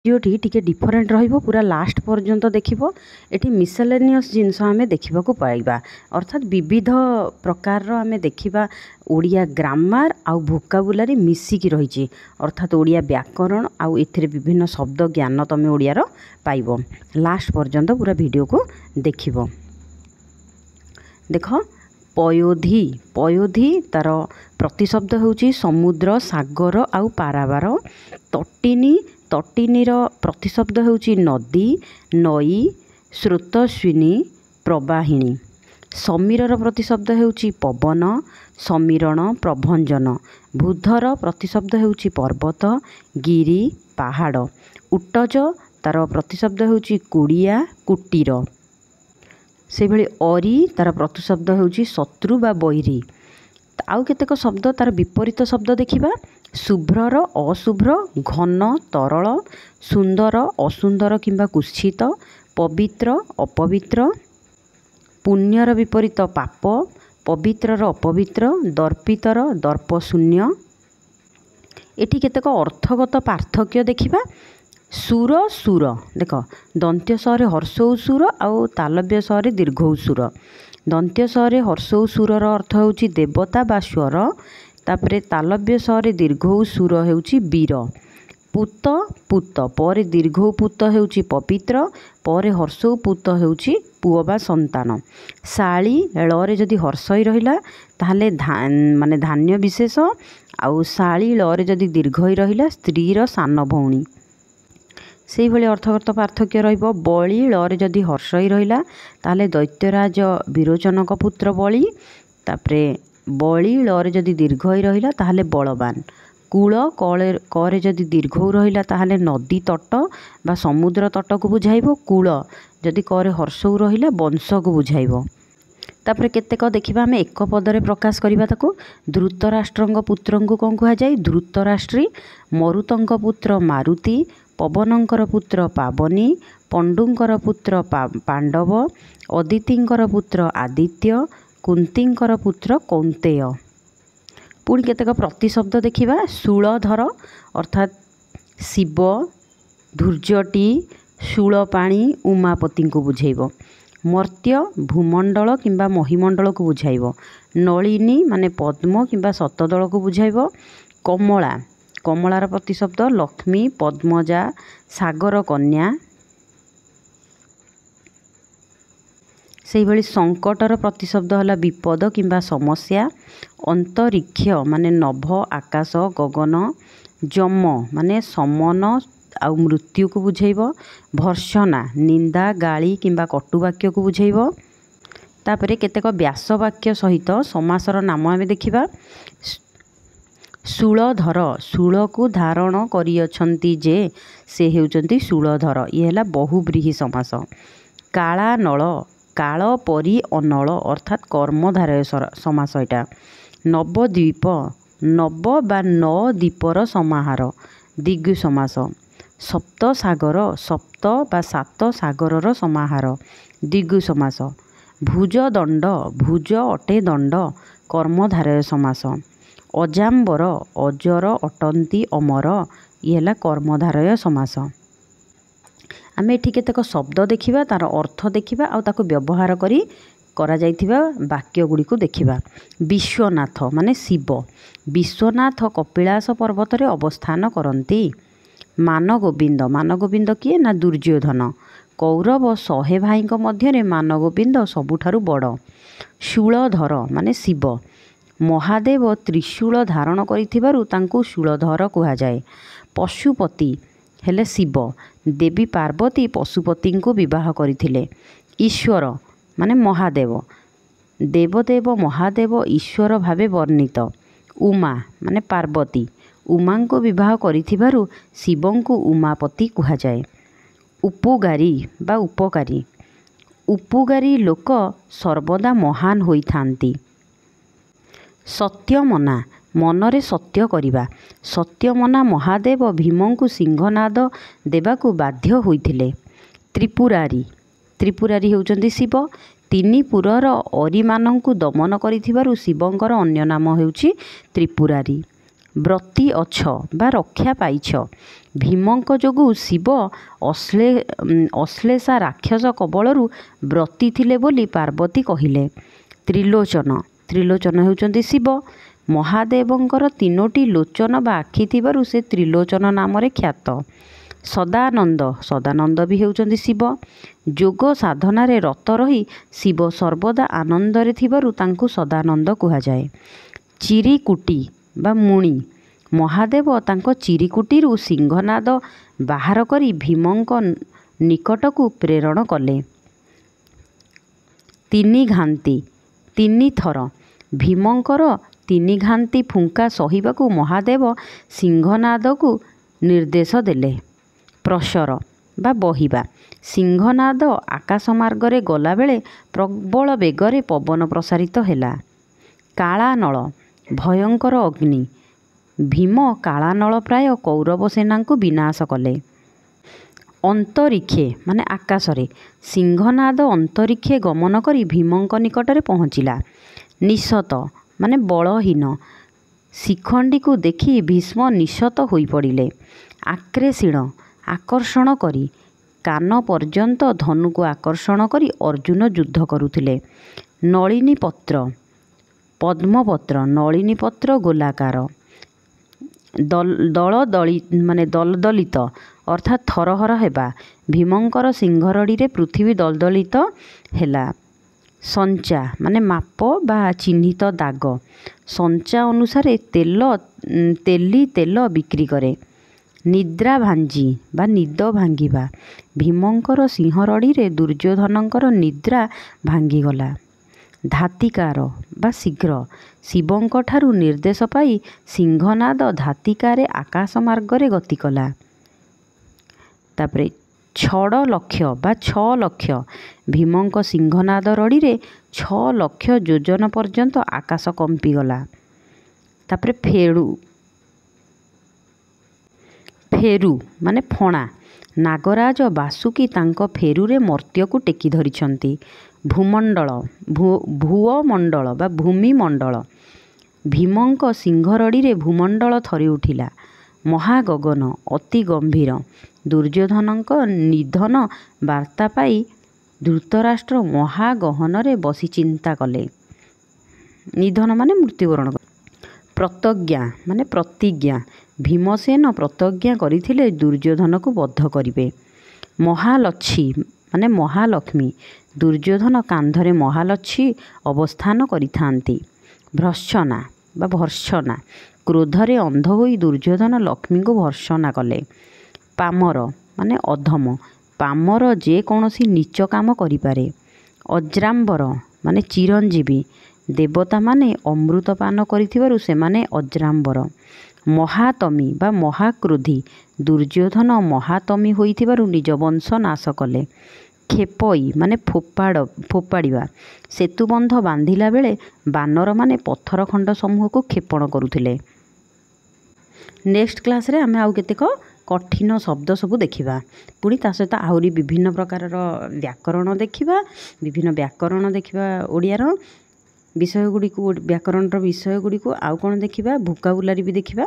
भिडियोटी टिके डिफरेंट रहिबो पूरा लास्ट पर्यंत देखिबो। एठी मिसेलेनियस जिनस आमे देखिबाकू पाइबा अर्थात विविध प्रकार आमे देखिबा ओडिया ग्रामर आउ वोकाबुलारी मिसिकी रहिछि अर्थात ओडिया व्याकरण आउ एथिरे विभिन्न शब्द ज्ञान तमे ओडियार पाइबो। लास्ट पर्यंत पूरा भिडियो को देखिबो। देख पयोधी पयोधी तार प्रतिशब्द होउछि समुद्र सागर आउ पारावार। तटिनी तटिनीर प्रतिशब्द होउछि नदी नई स्रोतस्विनी प्रवाहिणी। समीरर प्रतिशब्द होउछि पवन समीरण प्रभंजन। बुधर प्रतिशब्द होउछि पर्वत गिरी पहाड़। उट्टज तार प्रतिशब्द होउछि कुड़िया कुटीर। से भली अरी तार प्रतिशब्द होउछि शत्रु बा बैरी। आउ केतेक शब्द तार विपरीत शब्द देखिबा। शुभ्रर अशुभ्र घन तरल सुंदर असुंदर किंबा कुत्सित पवित्र अपवित्र। पुण्यर विपरीत पाप पवित्रर अपवित्र दर्पितर दर्पशून्य। एठी केतेक अर्थगत पार्थक्य देखिबा। सुर सुर देख दंत्य सहरे हर्षौ सुर आउ तालव्य सहरे दीर्घौ सुर। दंत्य सहरे हर्षौ सुरर अर्थ होउछि देवता बा स्वर। तापरे तालव्य सहरे दीर्घौ सुर होउछि वीर। पुत पुत पर दीर्घौ पुत होउछि पवित्र पर हर्षौ पुत होउछि पुओ बा संतान। शाली लरे जदि हर्षई रहिला ताहले माने धान्य विशेष आउ शाली लरे जदि दीर्घई रहिला स्त्रीर सान भौणी। से भली अर्थगत पार्थक्य रहिबो। बळी लरे जदि हर्षई रहिला ताहले दैत्यराज विरोचनक पुत्र बळी। तापरे बळी लरे जदि दीर्घई रहिला ताहले बलवान। कूल करे जदि दीर्घौ रहिला ताहले नदी तट बा समुद्र तट को बुझाइबो। कूल जदि करे हर्षौ रहिला वंश को बुझाइबो। तापरे केतेक देखिबा आमे एक पदरे प्रकाश करिबा ताको। धृतराष्ट्रंग पुत्रंकु कोन कुहा जाय धृतराष्ट्री। मरुतंक पुत्र मारुति पवनंकर पुत्र पावनी पंडुंकर पुत्र पांडव अदितिंकर पुत्र आदित्य कुंतींकर पुत्र कौंतेय। पुणी केतेक प्रतिशब्द देखिबा। शूलधर अर्थात शिव धूर्जटी शूलपाणी उमापति को बुझाइबो। मर्त्य भूमंडल किंबा महिमंडल को बुझाइबो। नलिनी माने पद्म किंबा शतदल को बुझाइबो। कमला कमलार प्रतिशब्द लक्ष्मी पद्मजा सागर कन्या। से भली संकटर प्रतिशब्द हला विपद किंबा समस्या। अंतरिक्ष माने नभ आकाश गगन। जम माने समन आउ मृत्यु को बुझाइबो। भर्सना निंदा गाली किंबा कटुवाक्य को बुझाइबो। तापरे केतेक व्यासवाक्य सहित समासर नाम आमे देखिबा। शूलधर शूल को धारण करियछंती जे से हेउचंती शूलधर। ये हला बहुव्रीहि समास। काला नल काल परी अनल अर्थात कर्मधारय समास एटा। नवद्वीप नव बा नौ द्वीपर समाहार दिग्गु समास। सप्त सागर सप्त बा सात सागरर समाहार दिग्गु समास। भुज दंड भुज अटे दंड कर्मधारय समास। अजाम्बर अजर अटंती अमर ये हला कर्मधारय समास। आमे एठी केतेक शब्द देखिबा तार अर्थ देखिबा आउ ताको व्यवहार करी करा जाइथिबा वाक्य गुडी को देखिबा। विश्वनाथ माने शिव। विश्वनाथ कपिलास पर्वत रे अवस्थान करंती। मानगोविंद किए ना दुर्योधन। कौरव 100 भाईक मध्य मानगोविंद सबुठारु बड़। शूलधर माने शिव। महादेव त्रिशूल धारण करिथिबारु तांकु शूलधर कुहा जाए। पशुपति हेले शिव। देवी पार्वती पशुपति को विवाह करथिले। ईश्वर माने महादेव। देवदेव महादेव ईश्वर भावे वर्णित। उमा माने पार्वती उमा को विवाह करिथिबारु शिवं को उमापति कुहा जाए। उपगारी बा उपकारी। उपगारी लोक सर्वदा महान होई थांती। सत्यमना मनरे सत्य करिबा। सत्यमना महादेव भीम को सिंहनाद देवाकू बाध्य होइथिले। त्रिपुरारी त्रिपुरारी हेउचंती शिव। तीनी पुरर अरी मानंकु दमन करिथिबारु शिवंकर अन्य नाम हेउची त्रिपुरारी। ବ୍ରତି ଅଛ ବା ରକ୍ଷା ପାଇଛ। ଭୀମଙ୍କ ଯୋଗୁଁ ଶିବ ଅଶ୍ଳେଷା ରାକ୍ଷସ କବଳରୁ ବ୍ରତି ଥିଲେ ବୋଲି ପାର୍ବତୀ କହିଲେ। ତ୍ରିଲୋଚନ ତ୍ରିଲୋଚନ ହେଉଛନ୍ତି ଶିବ। ମହାଦେବଙ୍କର 3ଟି ଲୋଚନ ବା ଆଖି ଥିବାରୁ ସେ ତ୍ରିଲୋଚନ ନାମରେ ଖ୍ୟାତ। ସଦାନନ୍ଦ ସଦାନନ୍ଦ ବି ହେଉଛନ୍ତି ଶିବ। ଯୋଗ ସାଧନାରେ ରତ ରହି ଶିବ ସର୍ବଦା ଆନନ୍ଦରେ ଥିବାରୁ ତାଙ୍କୁ ସଦାନନ୍ଦ କୁହାଯାଏ। ଚିରିକୁଟି ବା ମୁଣି ମହାଦେବ ତାଙ୍କ ଚିରିକୁଟିରୁ ସିଂହନାଦ ବାହାର କରି ଭୀମଙ୍କ ନିକଟକୁ ପ୍ରେରଣ କଲେ। ତିନି ଘାନ୍ତି 3 ଥର ଭୀମଙ୍କର 3 ଘାନ୍ତି ଫୁଙ୍କା ସହିବାକୁ ମହାଦେବ ସିଂହନାଦକୁ ନିର୍ଦ୍ଦେଶ ଦେଲେ। ପ୍ରସର ବା ବହିବା ସିଂହନାଦ ଆକାଶ ମାର୍ଗରେ ଗଲାବେଳେ ପ୍ରବଳ ବେଗରେ ପବନ ପ୍ରସାରିତ ହେଲା। କାଳାନଳ ଭୟଙ୍କର ଅଗ୍ନି ଭୀମ କାଳାନଳ ପ୍ରାୟ କୌରବ ସେନାଙ୍କୁ ବିନାଶ କଲେ। ଅନ୍ତରୀକ୍ଷେ ମାନେ ଆକାଶରେ ସିଂହନାଦ ଅନ୍ତରୀକ୍ଷେ ଗମନ କରି ଭୀମଙ୍କ ନିକଟରେ ପହଞ୍ଚିଲା। ନିଶତ ମାନେ ବଳହୀନ ଶିଖଣ୍ଡିକୁ ଦେଖି ଭୀଷ୍ମ ନିଶତ ହୋଇପଡ଼ିଲେ। ଆକ୍ରେଷୀଣ ଆକର୍ଷଣ କରି କାନ ପର୍ଯ୍ୟନ୍ତ ଧନୁକୁ ଆକର୍ଷଣ କରି ଅର୍ଜୁନ ଯୁଦ୍ଧ କରୁଥିଲେ। ନଳିନୀ ପତ୍ର ପଦ୍ମପତ୍ର ନଳିନୀ ପତ୍ର ଗୋଲାକାର। ଦଳଦଳିତ ଅର୍ଥାତ୍ ଥରହର ହେବା ଭୀମଙ୍କର ସିଂହରଡ଼ିରେ ପୃଥିବୀ ଦଳଦଳିତ ହେଲା। ସଞ୍ଚା ମାନେ ମାପ ବା ଚିହ୍ନିତ ଦାଗ। ସଞ୍ଚା ଅନୁସାରେ ତେଲି ତେଲ ବିକ୍ରି କରେ। ନିଦ୍ରା ଭାଞ୍ଜି ବା ନିଦ ଭାଙ୍ଗିବା ଭୀମଙ୍କର ସିଂହରଡ଼ିରେ ଦୁର୍ଯ୍ୟୋଧନଙ୍କର ନିଦ୍ରା ଭାଙ୍ଗିଗଲା। ଧାତିକାର ବା ଶୀଘ୍ର ଶିବଙ୍କଠାରୁ ନିର୍ଦ୍ଦେଶ ପାଇ ସିଂହନାଦ ଧାତିକାରେ ଆକାଶ ମାର୍ଗରେ ଗତି କଲା। ତାପରେ ଛଡ଼ ଲକ୍ଷ ବା 6 ଲକ୍ଷ ଭୀମଙ୍କ ସିଂହନାଦ ରଡ଼ିରେ 6 ଲକ୍ଷ ଯୋଜନ ପର୍ଯ୍ୟନ୍ତ ଆକାଶ କମ୍ପିଗଲା। ତାପରେ ଫେରୁ ମାନେ ଫଣା ନାଗରାଜ ବାସୁକି ତାଙ୍କ ଫେରୁରେ ମର୍ତ୍ତ୍ୟକୁ ଟେକି ଧରିଛନ୍ତି। ଭୂମଣ୍ଡଳ ଭୂମଣ୍ଡଳ ବା ଭୂମିମଣ୍ଡଳ ଭୀମଙ୍କ ସିଂହରଡ଼ିରେ ଭୂମଣ୍ଡଳ ଥରି ଉଠିଲା। ମହାଗଗନ ଅତି ଗମ୍ଭୀର ଦୁର୍ଯ୍ୟୋଧନଙ୍କ ନିଧନ ବାର୍ତ୍ତା ପାଇ ଧୃତରାଷ୍ଟ୍ର ମହାଗହନରେ ବସି ଚିନ୍ତା କଲେ। ନିଧନ ମାନେ ମୃତ୍ୟୁବରଣ କଲେ। ପ୍ରତଜ୍ଞା ମାନେ ପ୍ରତିଜ୍ଞା ଭୀମସେନ ପ୍ରତିଜ୍ଞା କରିଥିଲେ ଦୁର୍ଯ୍ୟୋଧନକୁ ବଧ କରିବେ। ମହାଲକ୍ଷ୍ମୀ ମାନେ ମହାଲକ୍ଷ୍ମୀ ଦୁର୍ଯ୍ୟୋଧନ କାନ୍ଧରେ ମହାଲକ୍ଷ୍ମୀ ଅବସ୍ଥାନ କରିଥାନ୍ତି। ଭର୍ତ୍ସନା ବା ଭର୍ତ୍ସନା କ୍ରୋଧରେ ଅନ୍ଧ ହୋଇ ଦୁର୍ଯ୍ୟୋଧନ ଲକ୍ଷ୍ମୀଙ୍କୁ ଭର୍ତ୍ସନା କଲେ। ପାମର ମାନେ ଅଧମ ପାମର ଯେକୌଣସି ନୀଚ କାମ କରିପାରେ। ଅଜ୍ରାମ୍ବର ମାନେ ଚିରଞ୍ଜୀବୀ ଦେବତାମାନେ ଅମୃତ ପାନ କରିଥିବାରୁ ସେମାନେ ଅଜ୍ରାମ୍ବର। ମହାତମୀ ବା ମହାକ୍ରୋଧୀ ଦୁର୍ଯ୍ୟୋଧନ ମହାତମୀ ହୋଇଥିବାରୁ ନିଜ ବଂଶ ନାଶ କଲେ। ଖେପଇ ମାନେ ଫୋପାଡ଼ିବା ସେତୁବନ୍ଧ ବାନ୍ଧିଲା ବେଳେ ବାନରମାନେ ପଥର ଖଣ୍ଡ ସମୂହକୁ କ୍ଷେପଣ କରୁଥିଲେ। ନେକ୍ସଟ କ୍ଲାସ୍ରେ ଆମେ ଆଉ କେତେକ କଠିନ ଶବ୍ଦ ସବୁ ଦେଖିବା। ପୁଣି ତା ସହିତ ଆହୁରି ବିଭିନ୍ନ ପ୍ରକାରର ବ୍ୟାକରଣ ଦେଖିବା। ବିଭିନ୍ନ ବ୍ୟାକରଣ ଦେଖିବା ଓଡ଼ିଆର ବିଷୟ ଗୁଡ଼ିକୁ ବ୍ୟାକରଣର ବିଷୟ ଗୁଡ଼ିକୁ ଆଉ କ'ଣ ଦେଖିବା ଭୋକାବୁଲାରୀ ବି ଦେଖିବା।